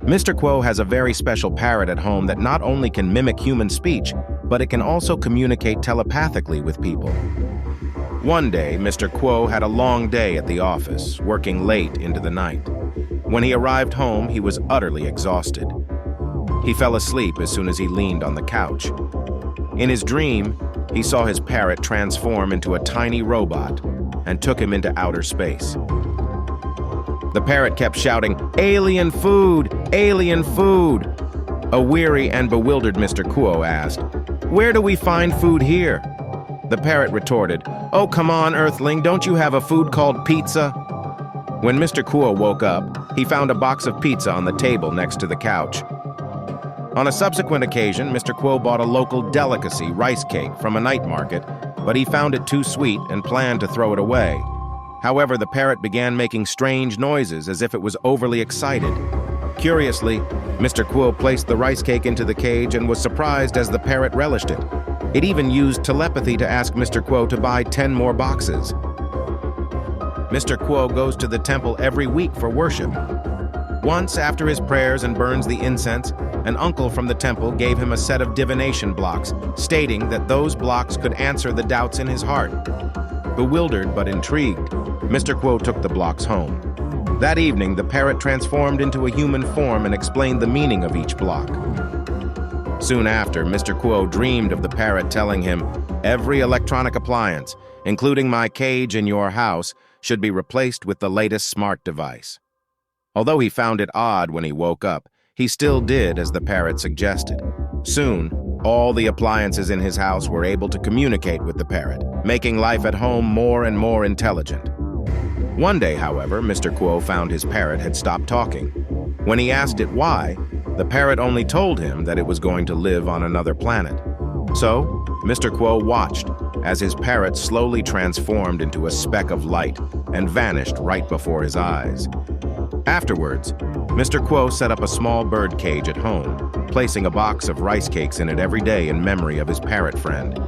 Mr. Quo has a very special parrot at home that not only can mimic human speech, but it can also communicate telepathically with people. One day, Mr. Quo had a long day at the office, working late into the night. When he arrived home, he was utterly exhausted. He fell asleep as soon as he leaned on the couch. In his dream, he saw his parrot transform into a tiny robot and took him into outer space. The parrot kept shouting, "Alien food! Alien food!" A weary and bewildered Mr. Quo asked, "Where do we find food here?" The parrot retorted, "Oh, come on, Earthling, don't you have a food called pizza?" When Mr. Quo woke up, he found a box of pizza on the table next to the couch. On a subsequent occasion, Mr. Quo bought a local delicacy, rice cake, from a night market, but he found it too sweet and planned to throw it away. However, the parrot began making strange noises as if it was overly excited. Curiously, Mr. Quo placed the rice cake into the cage and was surprised as the parrot relished it. It even used telepathy to ask Mr. Quo to buy 10 more boxes. Mr. Quo goes to the temple every week for worship. Once, after his prayers and burns the incense, an uncle from the temple gave him a set of divination blocks, stating that those blocks could answer the doubts in his heart. Bewildered but intrigued, Mr. Quo took the blocks home. That evening, the parrot transformed into a human form and explained the meaning of each block. Soon after, Mr. Quo dreamed of the parrot telling him, "Every electronic appliance, including my cage in your house, should be replaced with the latest smart device." Although he found it odd when he woke up, he still did as the parrot suggested. Soon, all the appliances in his house were able to communicate with the parrot, making life at home more and more intelligent. One day, however, Mr. Quo found his parrot had stopped talking. When he asked it why, the parrot only told him that it was going to live on another planet. So, Mr. Quo watched as his parrot slowly transformed into a speck of light and vanished right before his eyes. Afterwards, Mr. Quo set up a small bird cage at home, placing a box of rice cakes in it every day in memory of his parrot friend.